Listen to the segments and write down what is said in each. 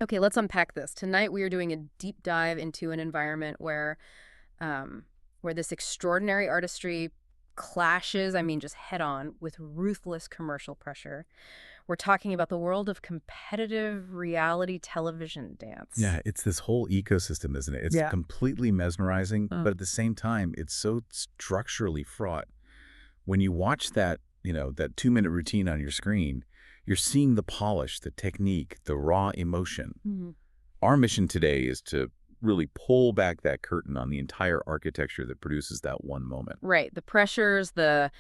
Okay, let's unpack this. Tonight we are doing a deep dive into an environment where this extraordinary artistry clashes, I mean, just head on, with ruthless commercial pressure. We're talking about the world of competitive reality television dance. Yeah, it's this whole ecosystem, isn't it? It's Yeah. completely mesmerizing, but at the same time, it's so structurally fraught. When you watch that 2-minute routine on your screen, you're seeing the polish, the technique, the raw emotion. Mhm. Our mission today is to really pull back that curtain on the entire architecture that produces that one moment. Right. The pressures, the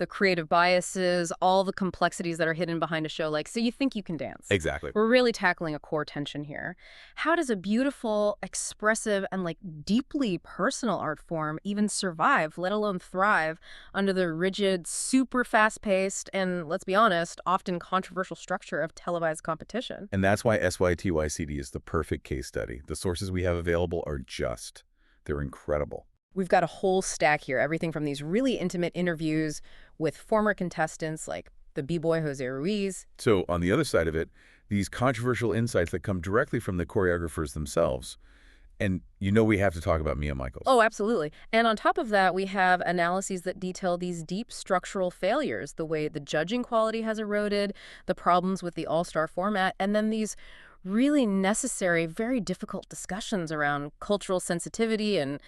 creative biases, all the complexities that are hidden behind a show like So You Think You Can Dance. Exactly. We're really tackling a core tension here. How does a beautiful, expressive, and deeply personal art form even survive, let alone thrive, under the rigid, super fast-paced, and let's be honest, often controversial structure of televised competition? And that's why SYTYCD is the perfect case study. The sources we have available are they're incredible. We've got a whole stack here, everything from these really intimate interviews with former contestants like the b-boy Jose Ruiz. So on the other side of it, these controversial insights that come directly from the choreographers themselves. And we have to talk about Mia Michaels. Oh, absolutely. And on top of that, we have analyses that detail these deep structural failures, the way the judging quality has eroded, the problems with the all-star format, and then these really necessary, very difficult discussions around cultural sensitivity and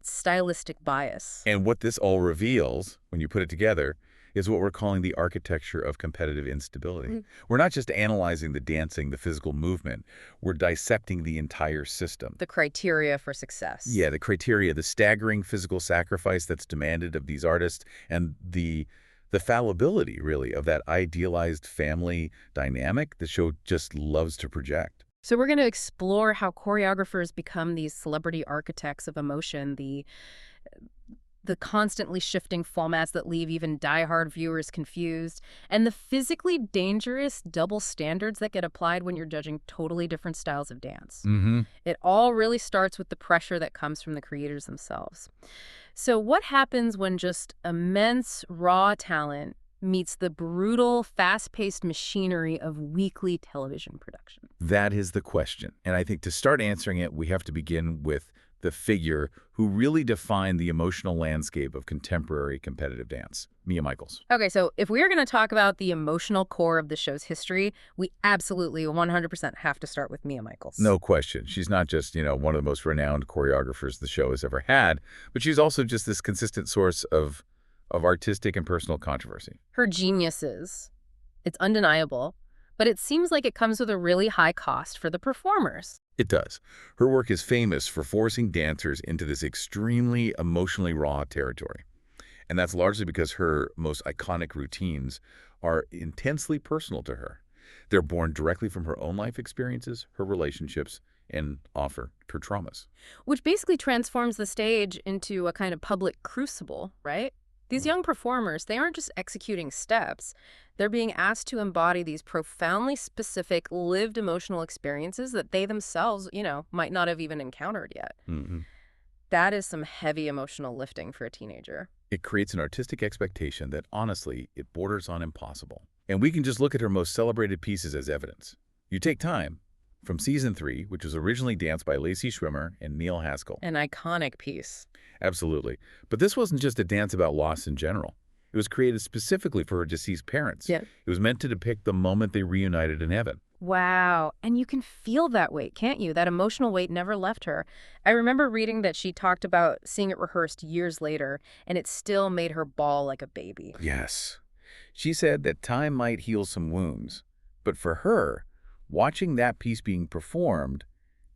stylistic bias. And what this all reveals, when you put it together, is what we're calling the architecture of competitive instability. Mhm. We're not just analyzing the dancing, the physical movement. We're dissecting the entire system. The criteria for success. Yeah, the criteria, the staggering physical sacrifice that's demanded of these artists, and the fallibility, really, of that idealized family dynamic the show just loves to project. So we're going to explore how choreographers become these celebrity architects of emotion, the constantly shifting formats that leave even diehard viewers confused, and the physically dangerous double standards that get applied when you're judging totally different styles of dance. Mm-hmm. It all really starts with the pressure that comes from the creators themselves. So what happens when just immense raw talent meets the brutal, fast-paced machinery of weekly television production? That is the question. And I think to start answering it, we have to begin with the figure who really defined the emotional landscape of contemporary competitive dance, Mia Michaels. Okay, so if we are going to talk about the emotional core of the show's history, we absolutely 100% have to start with Mia Michaels. No question. She's not just, one of the most renowned choreographers the show has ever had, but she's also just this consistent source of artistic and personal controversy. Her geniuses, it's undeniable, but it seems like it comes with a really high cost for the performers. It does. Her work is famous for forcing dancers into this extremely emotionally raw territory. And that's largely because her most iconic routines are intensely personal to her. They're born directly from her own life experiences, her relationships, and often her traumas. Which basically transforms the stage into a kind of public crucible, right? These young performers, they aren't just executing steps. They're being asked to embody these profoundly specific, lived emotional experiences that they themselves, might not have even encountered yet. Mm-hmm. That is some heavy emotional lifting for a teenager. It creates an artistic expectation that, honestly, it borders on impossible. And we can just look at her most celebrated pieces as evidence. You take Time, from Season 3, which was originally danced by Lacey Schwimmer and Neil Haskell. An iconic piece. Absolutely. But this wasn't just a dance about loss in general. It was created specifically for her deceased parents. Yeah. It was meant to depict the moment they reunited in heaven. Wow. And you can feel that weight, can't you? That emotional weight never left her. I remember reading that she talked about seeing it rehearsed years later, and it still made her bawl like a baby. Yes. She said that time might heal some wounds, but for her, watching that piece being performed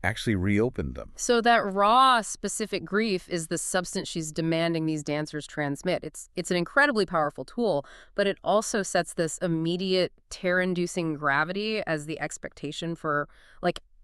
actually reopened them. So that raw, specific grief is the substance she's demanding these dancers transmit. It's an incredibly powerful tool, but it also sets this immediate tear-inducing gravity as the expectation for,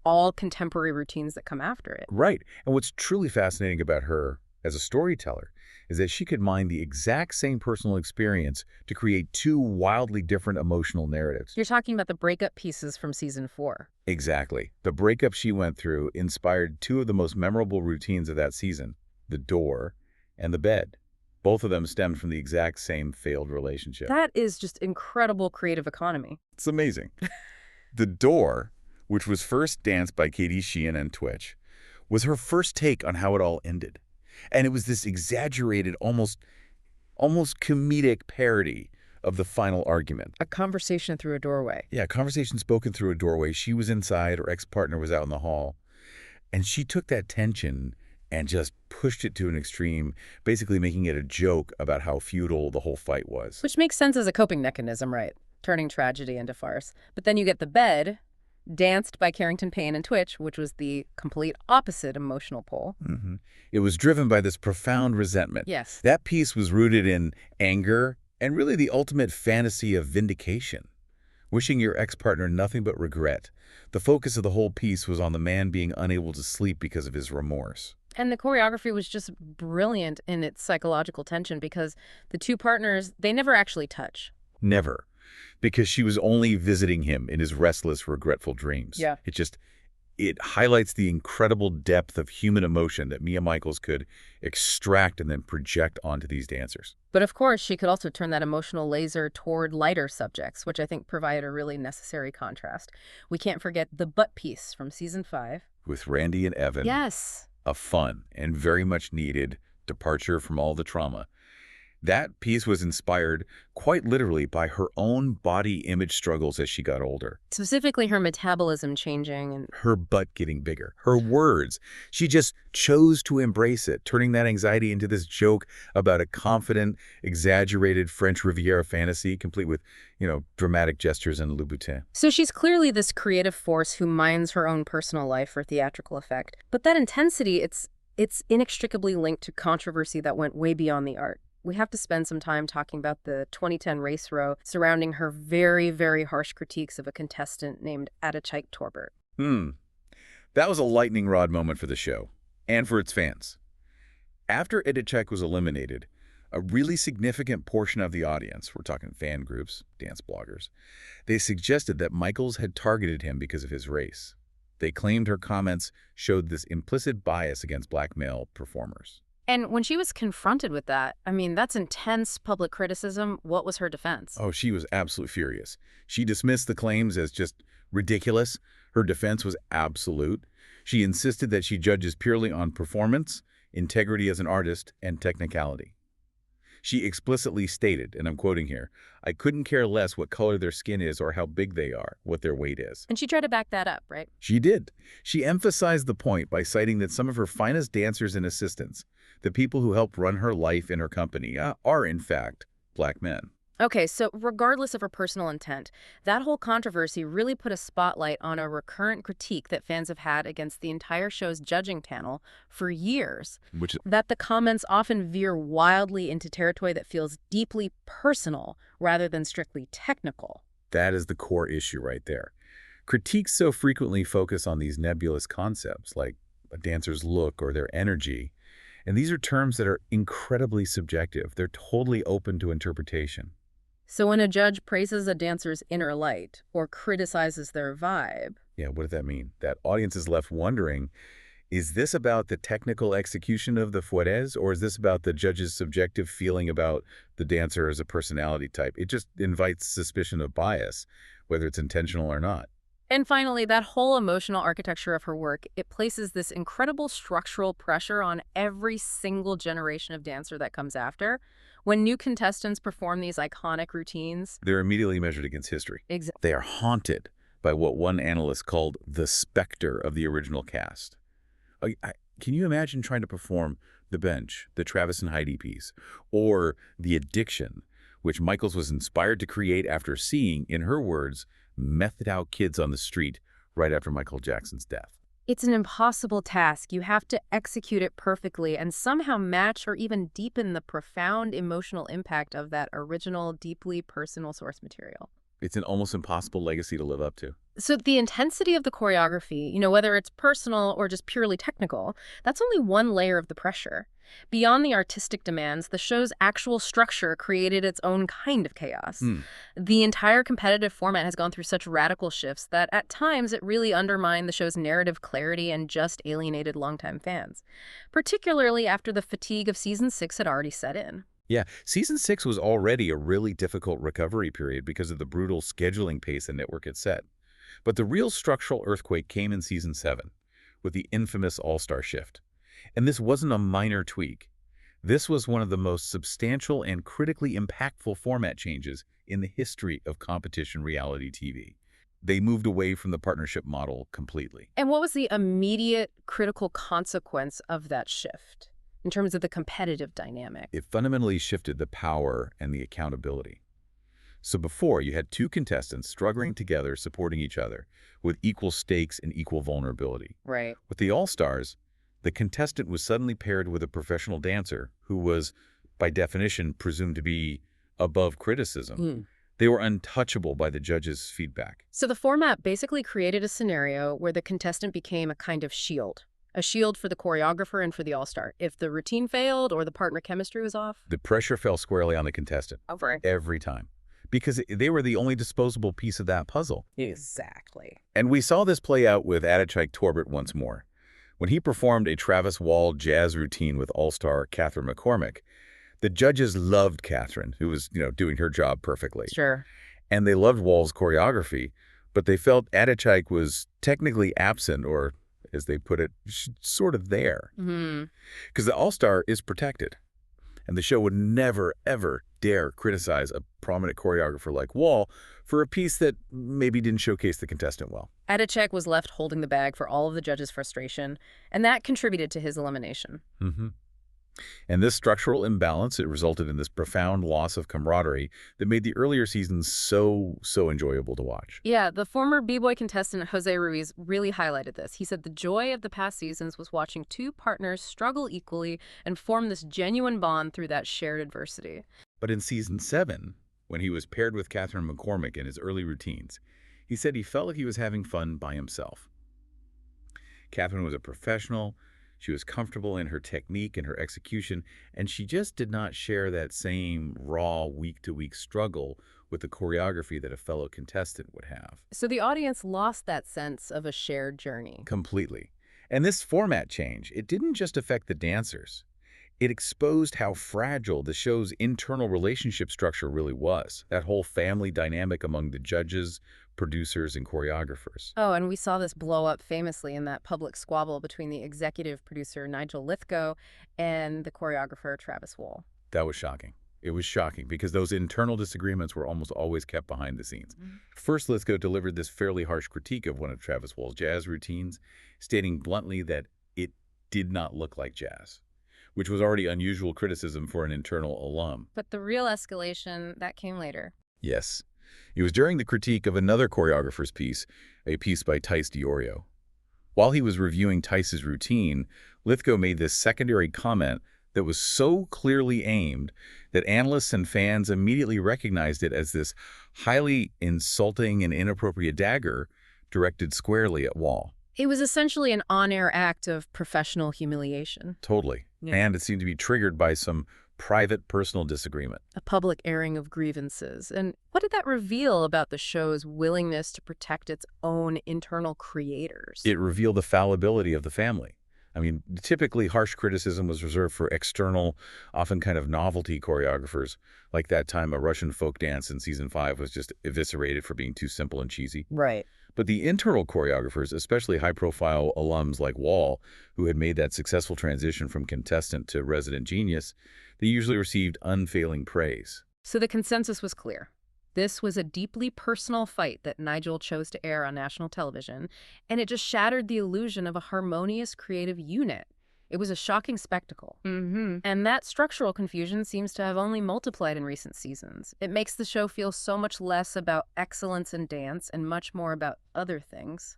all contemporary routines that come after it. Right. And what's truly fascinating about her as a storyteller is that she could mine the exact same personal experience to create two wildly different emotional narratives. You're talking about the breakup pieces from Season 4. Exactly. The breakup she went through inspired two of the most memorable routines of that season, the door and the bed. Both of them stemmed from the exact same failed relationship. That is just incredible creative economy. It's amazing. The door which was first danced by Katie Sheehan and Twitch, was her first take on how it all ended. And it was this exaggerated, almost comedic parody of the final argument. A conversation through a doorway. Yeah, conversation spoken through a doorway. She was inside, her ex-partner was out in the hall. And she took that tension and just pushed it to an extreme, basically making it a joke about how futile the whole fight was. Which makes sense as a coping mechanism, right? Turning tragedy into farce. But then you get the bed, danced by Carrington Payne and Twitch, which was the complete opposite emotional pole. It was driven by this profound resentment. Yes. That piece was rooted in anger and really the ultimate fantasy of vindication, wishing your ex-partner nothing but regret. The focus of the whole piece was on the man being unable to sleep because of his remorse. And the choreography was just brilliant in its psychological tension because the two partners, they never actually touch. Never. Because she was only visiting him in his restless, regretful dreams. Yeah. It highlights the incredible depth of human emotion that Mia Michaels could extract and then project onto these dancers. But of course, she could also turn that emotional laser toward lighter subjects, which I think provided a really necessary contrast. We can't forget the butt piece from season 5. With Randy and Evan. Yes. A fun and very much needed departure from all the trauma. That piece was inspired quite literally by her own body image struggles as she got older. Specifically her metabolism changing and Her butt getting bigger. Her words. She just chose to embrace it, turning that anxiety into this joke about a confident, exaggerated French Riviera fantasy, complete with, dramatic gestures and Louboutin. so she's clearly this creative force who mines her own personal life for theatrical effect. But that intensity, it's inextricably linked to controversy that went way beyond the art. We have to spend some time talking about the 2010 race row surrounding her very, very harsh critiques of a contestant named SYTYCD Torbert. That was a lightning rod moment for the show, and for its fans. After SYTYCD was eliminated, a really significant portion of the audience, we're talking fan groups, dance bloggers, they suggested that Michaels had targeted him because of his race. They claimed her comments showed this implicit bias against black male performers. And when she was confronted with that, that's intense public criticism. What was her defense? Oh, she was absolutely furious. She dismissed the claims as just ridiculous. Her defense was absolute. She insisted that she judges purely on performance, integrity as an artist, and technicality. She explicitly stated, and I'm quoting here, "I couldn't care less what color their skin is or how big they are, what their weight is." And she tried to back that up, right? She did. She emphasized the point by citing that some of her finest dancers and assistants, the people who helped run her life in her company, are, in fact, black men. Okay, so regardless of her personal intent, that whole controversy really put a spotlight on a recurrent critique that fans have had against the entire show's judging panel for years. That the comments often veer wildly into territory that feels deeply personal rather than strictly technical. That is the core issue right there. Critiques so frequently focus on these nebulous concepts like a dancer's look or their energy, and these are terms that are incredibly subjective. They're totally open to interpretation. So when a judge praises a dancer's inner light or criticizes their vibe... Yeah, what does that mean? That audience is left wondering, is this about the technical execution of the fouettes, or is this about the judge's subjective feeling about the dancer as a personality type? It just invites suspicion of bias, whether it's intentional or not. And finally, that whole emotional architecture of her work, it places this incredible structural pressure on every single generation of dancer that comes after. When new contestants perform these iconic routines, they're immediately measured against history. Exactly. They are haunted by what one analyst called the specter of the original cast. Can you imagine trying to perform The Bench, the Travis and Heidi piece, or The Addiction, which Michaels was inspired to create after seeing, in her words, methed out kids on the street right after Michael Jackson's death? It's an impossible task. You have to execute it perfectly and somehow match or even deepen the profound emotional impact of that original, deeply personal source material. It's an almost impossible legacy to live up to. So the intensity of the choreography, whether it's personal or just purely technical, that's only one layer of the pressure. Beyond the artistic demands, the show's actual structure created its own kind of chaos. The entire competitive format has gone through such radical shifts that at times it really undermined the show's narrative clarity and just alienated longtime fans, particularly after the fatigue of season 6 had already set in. Yeah, season 6 was already a really difficult recovery period because of the brutal scheduling pace the network had set. But the real structural earthquake came in season 7, with the infamous All-Star shift. And this wasn't a minor tweak. This was one of the most substantial and critically impactful format changes in the history of competition reality TV. They moved away from the partnership model completely. And what was the immediate critical consequence of that shift in terms of the competitive dynamic? It fundamentally shifted the power and the accountability. So before, you had two contestants struggling together, supporting each other, with equal stakes and equal vulnerability. Right. With the All-Stars, the contestant was suddenly paired with a professional dancer who was, by definition, presumed to be above criticism. They were untouchable by the judges' feedback. So the format basically created a scenario where the contestant became a kind of shield. A shield for the choreographer and for the all-star. If the routine failed or the partner chemistry was off. The pressure fell squarely on the contestant. Over. Every time. Because they were the only disposable piece of that puzzle. Exactly. And we saw this play out with Adachike Torbert once more. When he performed a Travis Wall jazz routine with all-star Catherine McCormick, the judges loved Catherine, who was, doing her job perfectly. Sure. And they loved Wall's choreography, but they felt Adachike was technically absent, or, as they put it, sort of there. Because the all-star is protected. And the show would never, ever dare criticize a prominent choreographer like Wall for a piece that maybe didn't showcase the contestant well. Adachek was left holding the bag for all of the judges' frustration, and that contributed to his elimination. And this structural imbalance, it resulted in this profound loss of camaraderie that made the earlier seasons so enjoyable to watch. Yeah, the former B-Boy contestant Jose Ruiz really highlighted this. He said the joy of the past seasons was watching two partners struggle equally and form this genuine bond through that shared adversity. But in season 7, when he was paired with Catherine McCormick in his early routines, he said he felt like he was having fun by himself. Catherine was a professional. She was comfortable in her technique and her execution, and she just did not share that same raw, week-to-week struggle with the choreography that a fellow contestant would have. So the audience lost that sense of a shared journey. Completely. And this format change, it didn't just affect the dancers. It exposed how fragile the show's internal relationship structure really was, that whole family dynamic among the judges, producers, and choreographers. Oh, and we saw this blow up famously in that public squabble between the executive producer Nigel Lythgoe and the choreographer Travis Wall. That was shocking. It was shocking because those internal disagreements were almost always kept behind the scenes. First, Lythgoe delivered this fairly harsh critique of one of Travis Wall's jazz routines, stating bluntly that it did not look like jazz, which was already unusual criticism for an internal alum. But the real escalation, that came later. Yes. It was during the critique of another choreographer's piece, a piece by Tice Diorio. While he was reviewing Tice's routine, Lythgoe made this secondary comment that was so clearly aimed that analysts and fans immediately recognized it as this highly insulting and inappropriate dagger directed squarely at Wall. It was essentially an on-air act of professional humiliation. Totally. Yeah. And it seemed to be triggered by some private, personal disagreement. A public airing of grievances. And what did that reveal about the show's willingness to protect its own internal creators? It revealed the fallibility of the family. I mean, typically harsh criticism was reserved for external, often kind of novelty choreographers. Like that time a Russian folk dance in season 5 was just eviscerated for being too simple and cheesy. Right. But the internal choreographers, especially high-profile alums like Wall, who had made that successful transition from contestant to resident genius, they usually received unfailing praise. So the consensus was clear. This was a deeply personal fight that Nigel chose to air on national television, and it just shattered the illusion of a harmonious creative unit. It was a shocking spectacle. And that structural confusion seems to have only multiplied in recent seasons. It makes the show feel so much less about excellence in dance and much more about other things.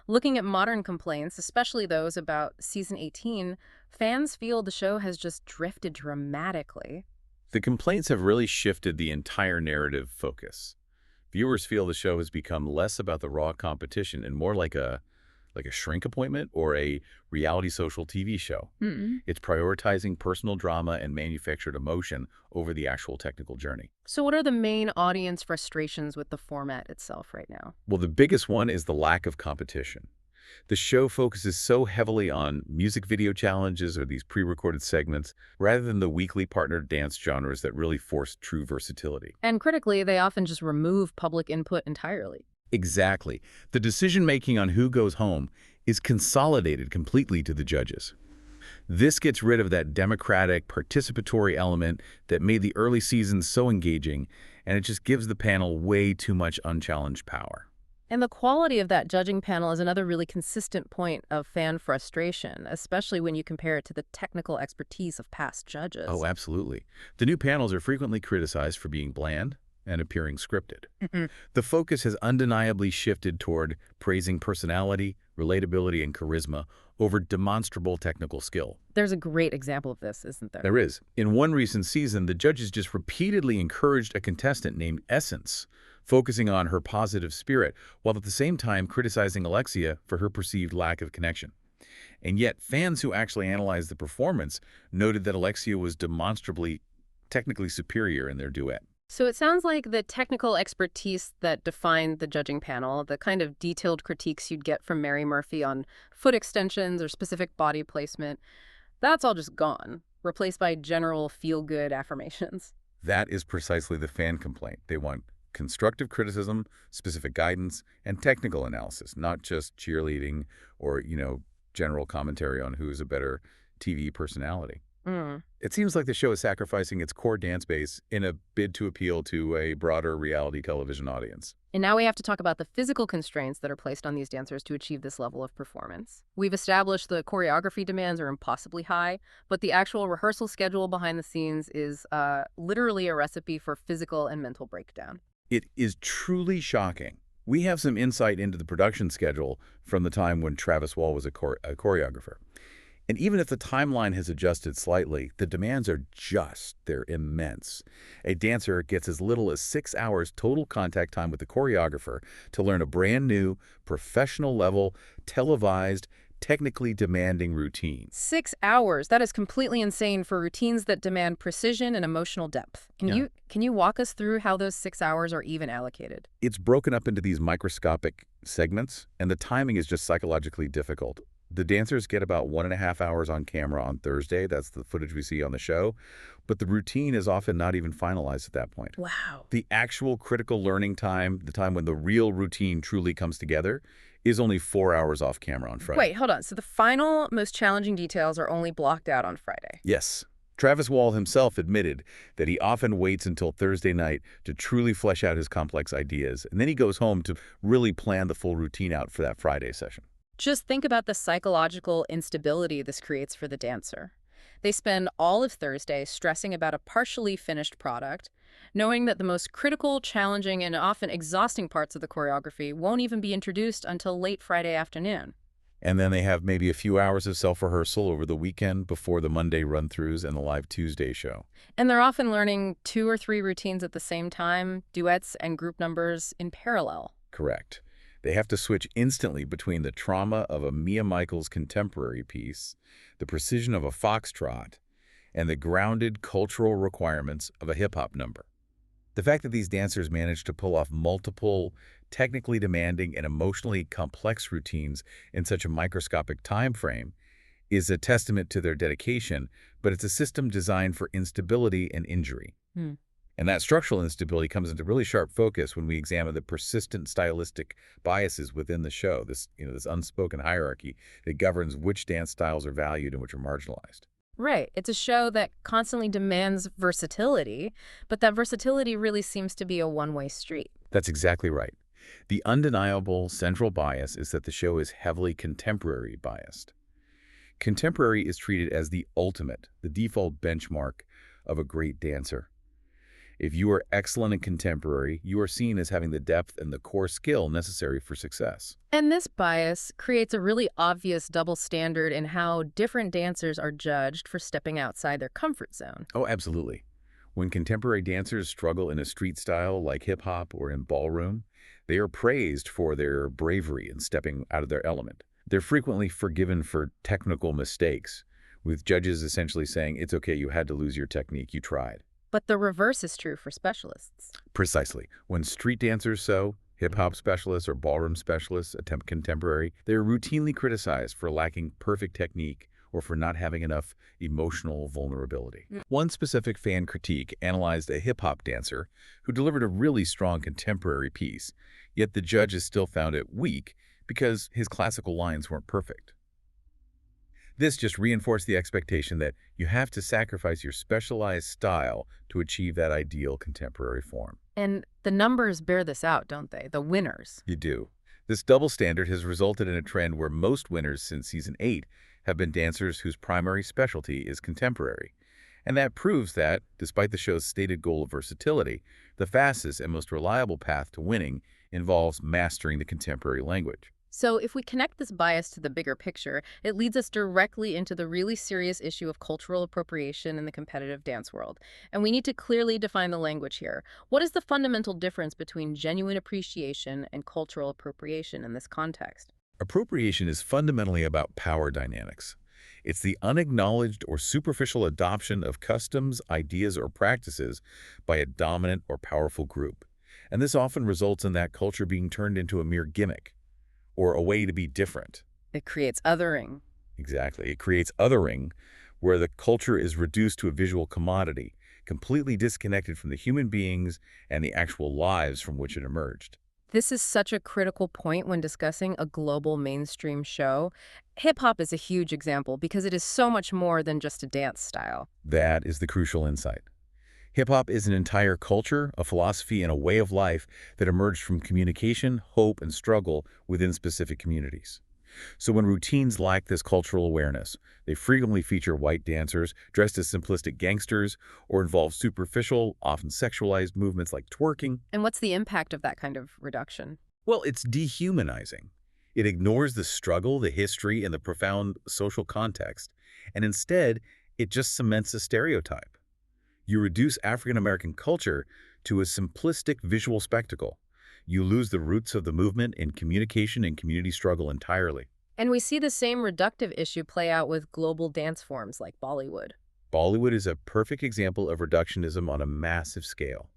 Looking at modern complaints, especially those about season 18, fans feel the show has just drifted dramatically. The complaints have really shifted the entire narrative focus. Viewers feel the show has become less about the raw competition and more like a shrink appointment or a reality social TV show. It's prioritizing personal drama and manufactured emotion over the actual technical journey. So what are the main audience frustrations with the format itself right now? Well, the biggest one is the lack of competition. The show focuses so heavily on music video challenges or these pre-recorded segments rather than the weekly partnered dance genres that really force true versatility. And critically, they often just remove public input entirely. Exactly. The decision-making on who goes home is consolidated completely to the judges. This gets rid of that democratic, participatory element that made the early seasons so engaging, and it just gives the panel way too much unchallenged power. And the quality of that judging panel is another really consistent point of fan frustration, especially when you compare it to the technical expertise of past Oh, judges. absolutely. The new panels are frequently criticized for being bland and appearing scripted. The focus has undeniably shifted toward praising personality, relatability, and charisma over demonstrable technical skill. There's a great example of this, isn't there? There is. In one recent season, the judges just repeatedly encouraged a contestant named Essence, focusing on her positive spirit, while at the same time criticizing Alexia for her perceived lack of connection. And yet, fans who actually analyzed the performance noted that Alexia was demonstrably technically superior in their duet. So it sounds like the technical expertise that defined the judging panel, the kind of detailed critiques you'd get from Mary Murphy on foot extensions or specific body placement, that's all just gone, replaced by general feel-good affirmations. That is precisely the fan complaint. They want constructive criticism, specific guidance, and technical analysis, not just cheerleading or, general commentary on who is a better TV personality. Mm. It seems like the show is sacrificing its core dance base in a bid to appeal to a broader reality television audience. And now we have to talk about the physical constraints that are placed on these dancers to achieve this level of performance. We've established the choreography demands are impossibly high, but the actual rehearsal schedule behind the scenes is literally a recipe for physical and mental breakdown. It is truly shocking. We have some insight into the production schedule from the time when Travis Wall was a choreographer. And even if the timeline has adjusted slightly, the demands are they're immense. A dancer gets as little as 6 hours total contact time with the choreographer to learn a brand new, professional-level, televised, technically demanding routine. 6 hours. That is completely insane for routines that demand precision and emotional depth. Can Yeah. you walk us through how those 6 hours are even allocated? It's broken up into these microscopic segments, and the timing is just psychologically difficult. The dancers get about 1.5 hours on camera on Thursday. That's the footage we see on the show. But the routine is often not even finalized at that point. Wow. The actual critical learning time, the time when the real routine truly comes together, is only 4 hours off camera on Friday. Wait, hold on. So the final, most challenging details are only blocked out on Friday. Yes. Travis Wall himself admitted that he often waits until Thursday night to truly flesh out his complex ideas, and then he goes home to really plan the full routine out for that Friday session. Just think about the psychological instability this creates for the dancer. They spend all of Thursday stressing about a partially finished product, knowing that the most critical, challenging, and often exhausting parts of the choreography won't even be introduced until late Friday afternoon. And then they have maybe a few hours of self-rehearsal over the weekend before the Monday run-throughs and the live Tuesday show. And they're often learning 2 or 3 routines at the same time, duets and group numbers in parallel. Correct. They have to switch instantly between the trauma of a Mia Michaels contemporary piece, the precision of a foxtrot, and the grounded cultural requirements of a hip-hop number. The fact that these dancers manage to pull off multiple, technically demanding and emotionally complex routines in such a microscopic time frame is a testament to their dedication, but it's a system designed for instability and injury. Hmm. And that structural instability comes into really sharp focus when we examine the persistent stylistic biases within the show, this unspoken hierarchy that governs which dance styles are valued and which are marginalized. Right. It's a show that constantly demands versatility, but that versatility really seems to be a one-way street. That's exactly right. The undeniable central bias is that the show is heavily contemporary biased. Contemporary is treated as the ultimate, the default benchmark of a great dancer. If you are excellent in contemporary, you are seen as having the depth and the core skill necessary for success. And this bias creates a really obvious double standard in how different dancers are judged for stepping outside their comfort zone. Oh, absolutely. When contemporary dancers struggle in a street style like hip-hop or in ballroom, they are praised for their bravery in stepping out of their element. They're frequently forgiven for technical mistakes, with judges essentially saying, it's okay, you had to lose your technique, you tried. But the reverse is true for specialists. Precisely. When street dancers hip-hop specialists or ballroom specialists attempt contemporary, they are routinely criticized for lacking perfect technique or for not having enough emotional vulnerability. One specific fan critique analyzed a hip-hop dancer who delivered a really strong contemporary piece. Yet the judges still found it weak because his classical lines weren't perfect. This just reinforced the expectation that you have to sacrifice your specialized style to achieve that ideal contemporary form. And the numbers bear this out, don't they? The winners. You do. This double standard has resulted in a trend where most winners since season 8 have been dancers whose primary specialty is contemporary. And that proves that, despite the show's stated goal of versatility, the fastest and most reliable path to winning involves mastering the contemporary language. So if we connect this bias to the bigger picture, it leads us directly into the really serious issue of cultural appropriation in the competitive dance world. And we need to clearly define the language here. What is the fundamental difference between genuine appreciation and cultural appropriation in this context? Appropriation is fundamentally about power dynamics. It's the unacknowledged or superficial adoption of customs, ideas, or practices by a dominant or powerful group. And this often results in that culture being turned into a mere gimmick or a way to be different. It creates othering. Exactly. It creates othering, where the culture is reduced to a visual commodity, completely disconnected from the human beings and the actual lives from which it emerged. This is such a critical point when discussing a global mainstream show. Hip-hop is a huge example because it is so much more than just a dance style. That is the crucial insight. Hip-hop is an entire culture, a philosophy, and a way of life that emerged from communication, hope, and struggle within specific communities. So when routines lack this cultural awareness, they frequently feature white dancers dressed as simplistic gangsters or involve superficial, often sexualized movements like twerking. And what's the impact of that kind of reduction? Well, it's dehumanizing. It ignores the struggle, the history, and the profound social context, and instead, it just cements a stereotype. You reduce African American culture to a simplistic visual spectacle. You lose the roots of the movement in communication and community struggle entirely. And we see the same reductive issue play out with global dance forms like Bollywood. Bollywood is a perfect example of reductionism on a massive scale.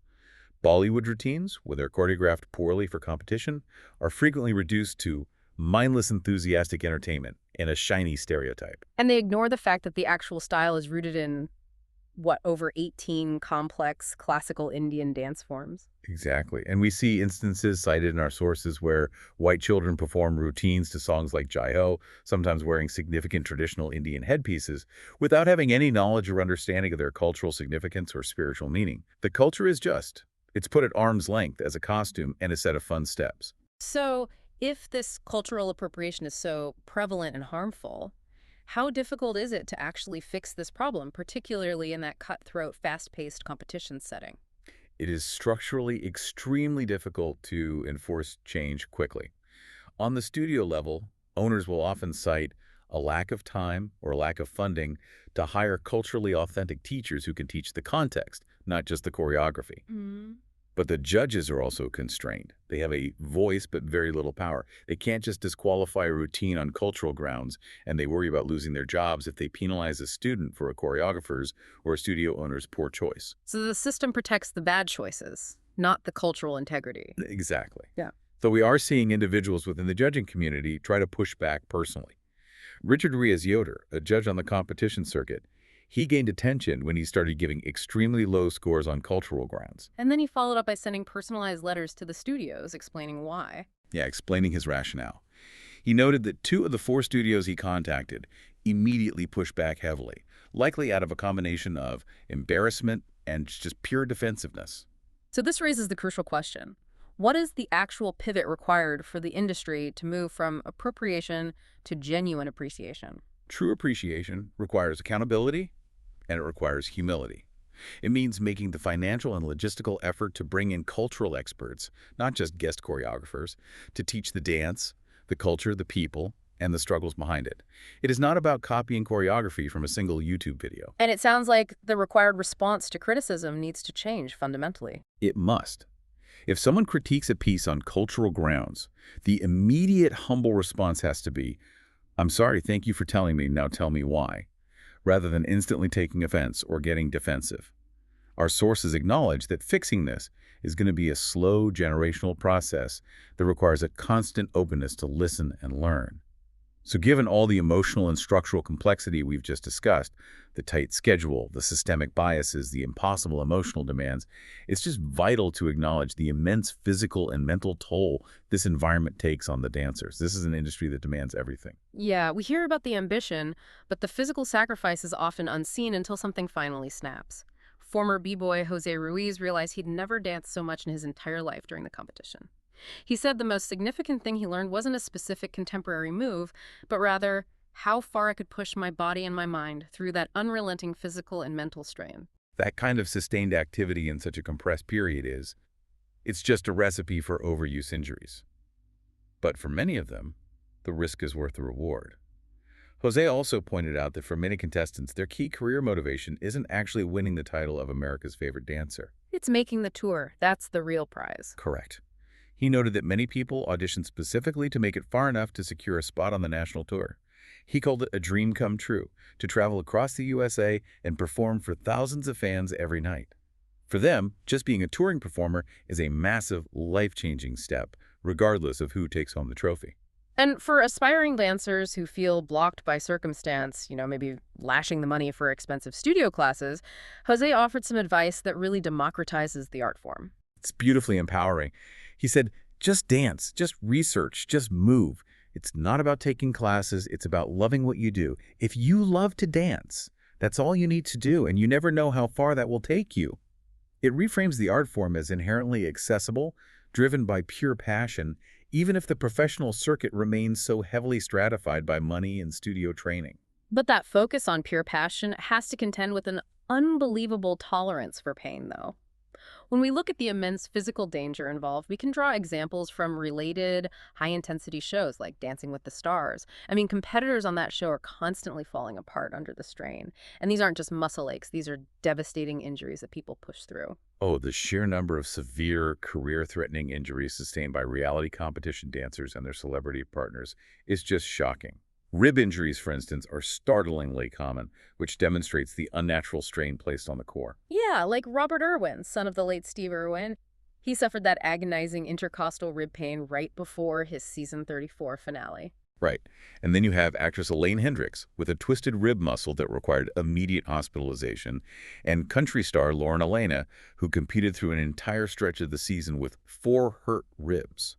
Bollywood routines, when they're choreographed poorly for competition, are frequently reduced to mindless enthusiastic entertainment and a shiny stereotype. And they ignore the fact that the actual style is rooted in, over 18 complex classical Indian dance forms. Exactly. And we see instances cited in our sources where white children perform routines to songs like Jai Ho, sometimes wearing significant traditional Indian headpieces, without having any knowledge or understanding of their cultural significance or spiritual meaning. The culture is just. It's put at arm's length as a costume and a set of fun steps. So if this cultural appropriation is so prevalent and harmful, how difficult is it to actually fix this problem, particularly in that cutthroat, fast-paced competition setting? It is structurally extremely difficult to enforce change quickly. On the studio level, owners will often cite a lack of time or a lack of funding to hire culturally authentic teachers who can teach the context, not just the choreography. But the judges are also constrained. They have a voice but very little power. They can't just disqualify a routine on cultural grounds, and they worry about losing their jobs if they penalize a student for a choreographer's or a studio owner's poor choice. So the system protects the bad choices, not the cultural integrity. Exactly. Yeah. Though we are seeing individuals within the judging community try to push back personally. Richard Reyes-Yoder, a judge on the competition circuit, he gained attention when he started giving extremely low scores on cultural grounds. And then he followed up by sending personalized letters to the studios explaining why. Yeah, explaining his rationale. He noted that 2 of the 4 studios he contacted immediately pushed back heavily, likely out of a combination of embarrassment and just pure defensiveness. So this raises the crucial question. What is the actual pivot required for the industry to move from appropriation to genuine appreciation? True appreciation requires accountability, and it requires humility. It means making the financial and logistical effort to bring in cultural experts, not just guest choreographers, to teach the dance, the culture, the people, and the struggles behind it. It is not about copying choreography from a single YouTube video. And it sounds like the required response to criticism needs to change fundamentally. It must. If someone critiques a piece on cultural grounds, the immediate humble response has to be, "I'm sorry, thank you for telling me, now tell me why," rather than instantly taking offense or getting defensive. Our sources acknowledge that fixing this is going to be a slow generational process that requires a constant openness to listen and learn. So given all the emotional and structural complexity we've just discussed, the tight schedule, the systemic biases, the impossible emotional demands, it's just vital to acknowledge the immense physical and mental toll this environment takes on the dancers. This is an industry that demands everything. Yeah, we hear about the ambition, but the physical sacrifice is often unseen until something finally snaps. Former b-boy Jose Ruiz realized he'd never danced so much in his entire life during the competition. He said the most significant thing he learned wasn't a specific contemporary move, but rather how far I could push my body and my mind through that unrelenting physical and mental strain. That kind of sustained activity in such a compressed period it's just a recipe for overuse injuries. But for many of them, the risk is worth the reward. Jose also pointed out that for many contestants, their key career motivation isn't actually winning the title of America's favorite dancer. It's making the tour. That's the real prize. Correct. He noted that many people audition specifically to make it far enough to secure a spot on the national tour. He called it a dream come true, to travel across the USA and perform for thousands of fans every night. For them, just being a touring performer is a massive, life-changing step, regardless of who takes home the trophy. And for aspiring dancers who feel blocked by circumstance, maybe lashing the money for expensive studio classes, Jose offered some advice that really democratizes the art form. It's beautifully empowering. He said, just dance, just research, just move. It's not about taking classes, it's about loving what you do. If you love to dance, that's all you need to do, and you never know how far that will take you. It reframes the art form as inherently accessible, driven by pure passion, even if the professional circuit remains so heavily stratified by money and studio training. But that focus on pure passion has to contend with an unbelievable tolerance for pain, though. When we look at the immense physical danger involved, we can draw examples from related high-intensity shows like Dancing with the Stars. I mean, competitors on that show are constantly falling apart under the strain. And these aren't just muscle aches. These are devastating injuries that people push through. Oh, the sheer number of severe, career-threatening injuries sustained by reality competition dancers and their celebrity partners is just shocking. Rib injuries, for instance, are startlingly common, which demonstrates the unnatural strain placed on the core. Yeah, like Robert Irwin, son of the late Steve Irwin. He suffered that agonizing intercostal rib pain right before his season 34 finale. Right. And then you have actress Elaine Hendricks with a twisted rib muscle that required immediate hospitalization, and country star Lauren Alaina, who competed through an entire stretch of the season with 4 hurt ribs.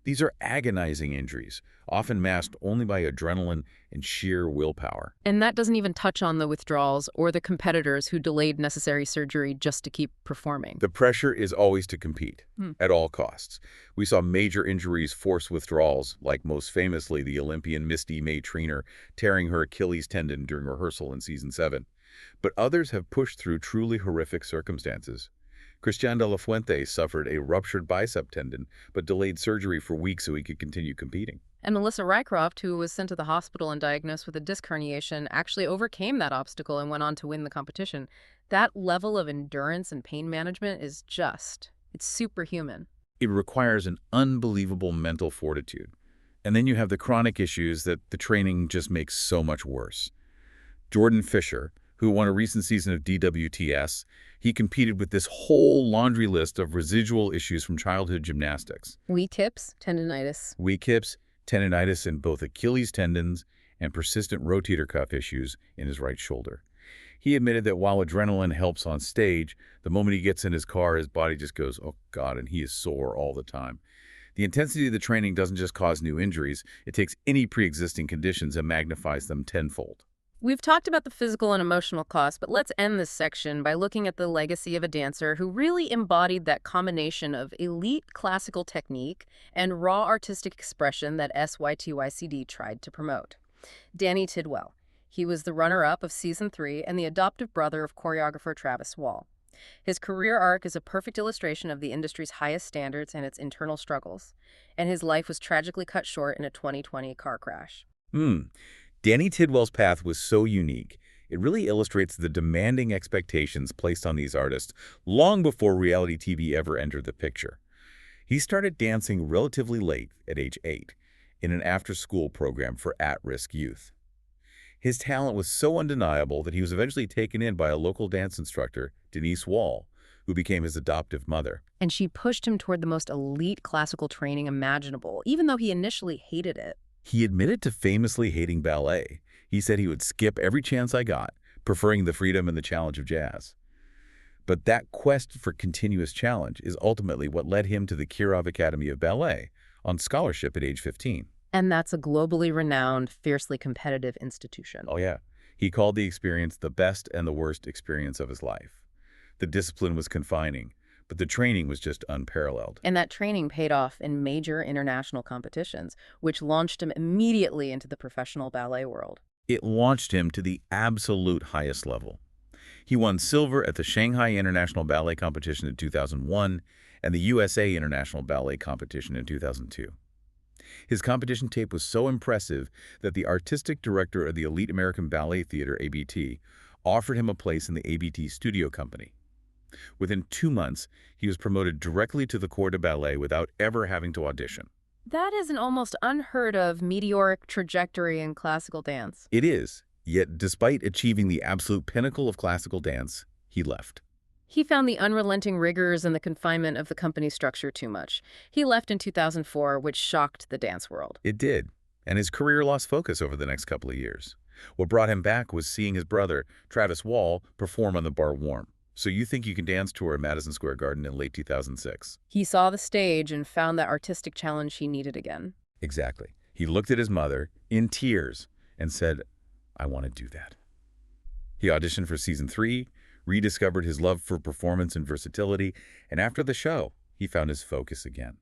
These are agonizing injuries, often masked only by adrenaline and sheer willpower. And that doesn't even touch on the withdrawals or the competitors who delayed necessary surgery just to keep performing. The pressure is always to compete, at all costs. We saw major injuries force withdrawals, like most famously the Olympian Misty May Treanor tearing her Achilles tendon during rehearsal in season 7. But others have pushed through truly horrific circumstances. Christian de la Fuente suffered a ruptured bicep tendon, but delayed surgery for weeks so he could continue competing. And Melissa Rycroft, who was sent to the hospital and diagnosed with a disc herniation, actually overcame that obstacle and went on to win the competition. That level of endurance and pain management is it's superhuman. It requires an unbelievable mental fortitude. And then you have the chronic issues that the training just makes so much worse. Jordan Fisher, who won a recent season of DWTS, he competed with this whole laundry list of residual issues from childhood gymnastics. Weak hips, tendinitis. Weak hips, tendinitis in both Achilles tendons, and persistent rotator cuff issues in his right shoulder. He admitted that while adrenaline helps on stage, the moment he gets in his car, his body just goes, oh God, and he is sore all the time. The intensity of the training doesn't just cause new injuries, it takes any pre-existing conditions and magnifies them tenfold. We've talked about the physical and emotional cost, but let's end this section by looking at the legacy of a dancer who really embodied that combination of elite classical technique and raw artistic expression that SYTYCD tried to promote. Danny Tidwell. He was the runner-up of season 3 and the adoptive brother of choreographer Travis Wall. His career arc is a perfect illustration of the industry's highest standards and its internal struggles, and his life was tragically cut short in a 2020 car crash. Danny Tidwell's path was so unique. It really illustrates the demanding expectations placed on these artists long before reality TV ever entered the picture. He started dancing relatively late, at age 8, in an after-school program for at-risk youth. His talent was so undeniable that he was eventually taken in by a local dance instructor, Denise Wall, who became his adoptive mother. And she pushed him toward the most elite classical training imaginable, even though he initially hated it. He admitted to famously hating ballet. He said he would skip every chance I got, preferring the freedom and the challenge of jazz. But that quest for continuous challenge is ultimately what led him to the Kirov Academy of Ballet on scholarship at age 15. And that's a globally renowned, fiercely competitive institution. Oh yeah, he called the experience the best and the worst experience of his life. The discipline was confining, but the training was just unparalleled. And that training paid off in major international competitions, which launched him immediately into the professional ballet world. It launched him to the absolute highest level. He won silver at the Shanghai International Ballet Competition in 2001 and the USA International Ballet Competition in 2002. His competition tape was so impressive that the artistic director of the Elite American Ballet Theater, ABT, offered him a place in the ABT studio company. Within 2 months, he was promoted directly to the Corps de Ballet without ever having to audition. That is an almost unheard of meteoric trajectory in classical dance. It is, yet despite achieving the absolute pinnacle of classical dance, he left. He found the unrelenting rigors and the confinement of the company structure too much. He left in 2004, which shocked the dance world. It did, and his career lost focus over the next couple of years. What brought him back was seeing his brother, Travis Wall, perform on the Bar Warm. So You Think You Can Dance tour in Madison Square Garden in late 2006. He saw the stage and found that artistic challenge he needed again. Exactly. He looked at his mother, in tears, and said, I want to do that. He auditioned for season 3, rediscovered his love for performance and versatility, and after the show, he found his focus again.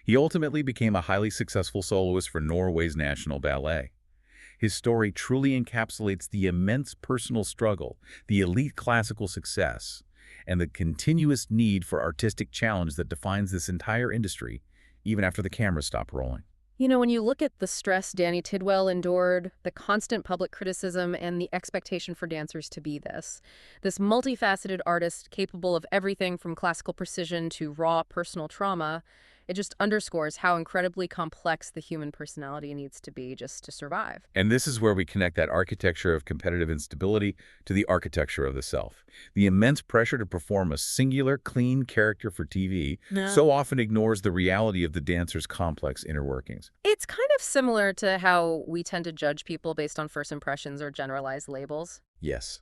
He ultimately became a highly successful soloist for Norway's National Ballet. His story truly encapsulates the immense personal struggle, the elite classical success, and the continuous need for artistic challenge that defines this entire industry, even after the cameras stop rolling. You know, when you look at the stress Danny Tidwell endured, the constant public criticism, and the expectation for dancers to be this multifaceted artist capable of everything from classical precision to raw personal trauma, it just underscores how incredibly complex the human personality needs to be just to survive. And this is where we connect that architecture of competitive instability to the architecture of the self. The immense pressure to perform a singular, clean character for TV so often ignores the reality of the dancer's complex inner workings. It's kind of similar to how we tend to judge people based on first impressions or generalized labels. Yes.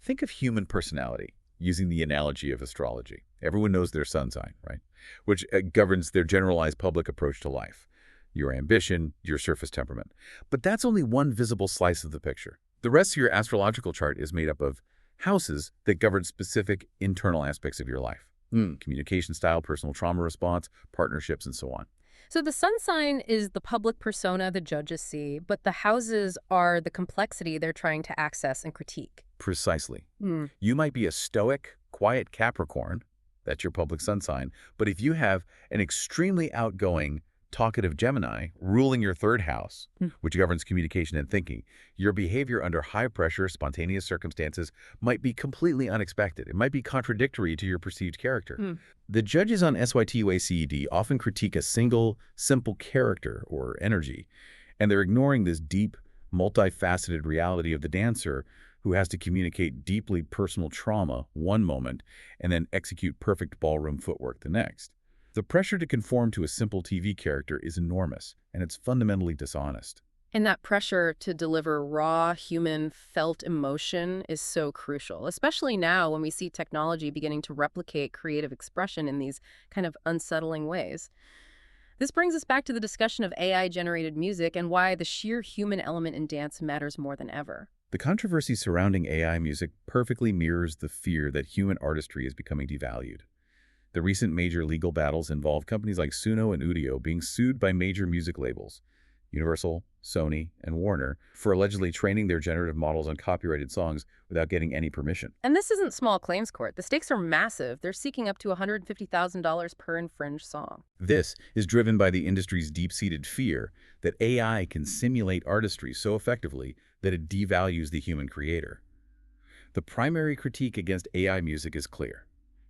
Think of human personality, using the analogy of astrology. Everyone knows their sun sign, right? Which governs their generalized public approach to life, your ambition, your surface temperament. But that's only one visible slice of the picture. The rest of your astrological chart is made up of houses that govern specific internal aspects of your life. Communication style, personal trauma response, partnerships, and so on. So the sun sign is the public persona the judges see, but the houses are the complexity they're trying to access and critique. Precisely. Hmm. You might be a stoic, quiet Capricorn, that's your public sun sign, but if you have an extremely outgoing, talkative Gemini ruling your third house, which governs communication and thinking, your behavior under high-pressure, spontaneous circumstances might be completely unexpected. It might be contradictory to your perceived character. The judges on SYTYCD often critique a single, simple character or energy, and they're ignoring this deep, multifaceted reality of the dancer who has to communicate deeply personal trauma one moment and then execute perfect ballroom footwork the next. The pressure to conform to a simple TV character is enormous, and it's fundamentally dishonest. And that pressure to deliver raw, human, felt emotion is so crucial, especially now when we see technology beginning to replicate creative expression in these kind of unsettling ways. This brings us back to the discussion of AI-generated music and why the sheer human element in dance matters more than ever. The controversy surrounding AI music perfectly mirrors the fear that human artistry is becoming devalued. The recent major legal battles involve companies like Suno and Udio being sued by major music labels, Universal, Sony, and Warner, for allegedly training their generative models on copyrighted songs without getting any permission. And this isn't small claims court. The stakes are massive. They're seeking up to $150,000 per infringed song. This is driven by the industry's deep-seated fear that AI can simulate artistry so effectively that it devalues the human creator. The primary critique against AI music is clear.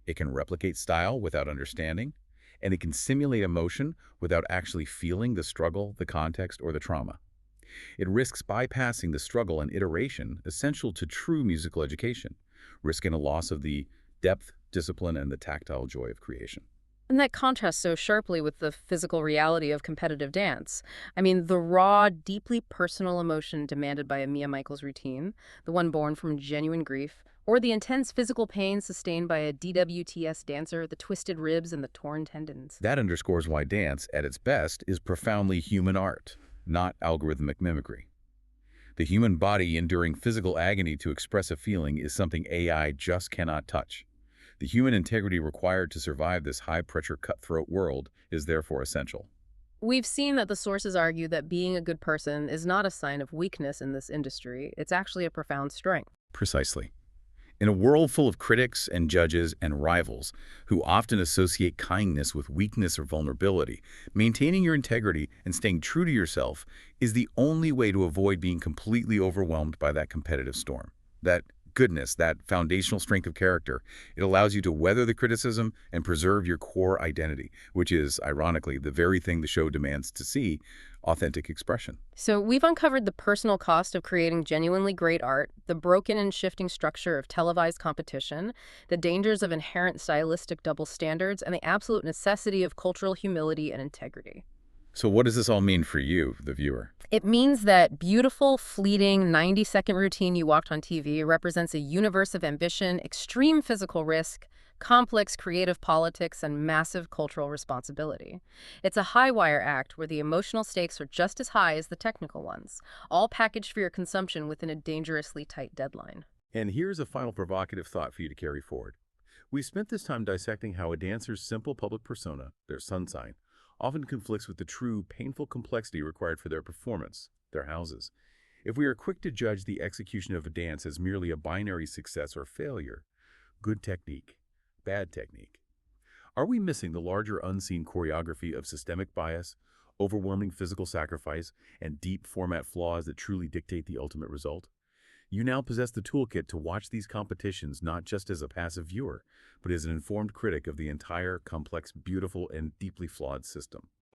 It can replicate style without understanding, and it can simulate emotion without actually feeling the struggle, the context, or the trauma. It risks bypassing the struggle and iteration essential to true musical education, risking a loss of the depth, discipline, and the tactile joy of creation. And that contrasts so sharply with the physical reality of competitive dance. I mean, the raw, deeply personal emotion demanded by a Mia Michaels routine, the one born from genuine grief, or the intense physical pain sustained by a DWTS dancer, the twisted ribs and the torn tendons. That underscores why dance, at its best, is profoundly human art, not algorithmic mimicry. The human body enduring physical agony to express a feeling is something AI just cannot touch. The human integrity required to survive this high-pressure, cutthroat world is therefore essential. We've seen that the sources argue that being a good person is not a sign of weakness in this industry, it's actually a profound strength. Precisely. In a world full of critics and judges and rivals who often associate kindness with weakness or vulnerability, maintaining your integrity and staying true to yourself is the only way to avoid being completely overwhelmed by that competitive storm. That goodness, that foundational strength of character, it allows you to weather the criticism and preserve your core identity, which is, ironically, the very thing the show demands to see, authentic expression. So, we've uncovered the personal cost of creating genuinely great art, the broken and shifting structure of televised competition, the dangers of inherent stylistic double standards, and the absolute necessity of cultural humility and integrity. So what does this all mean for you, the viewer? It means that beautiful, fleeting 90-second routine you watched on TV represents a universe of ambition, extreme physical risk, complex creative politics, and massive cultural responsibility. It's a high-wire act where the emotional stakes are just as high as the technical ones, all packaged for your consumption within a dangerously tight deadline. And here's a final provocative thought for you to carry forward. We spent this time dissecting how a dancer's simple public persona, their sun sign, often conflicts with the true, painful complexity required for their performance, their houses. If we are quick to judge the execution of a dance as merely a binary success or failure, good technique, bad technique, are we missing the larger unseen choreography of systemic bias, overwhelming physical sacrifice, and deep format flaws that truly dictate the ultimate result? You now possess the toolkit to watch these competitions not just as a passive viewer, but as an informed critic of the entire complex, beautiful, and deeply flawed system.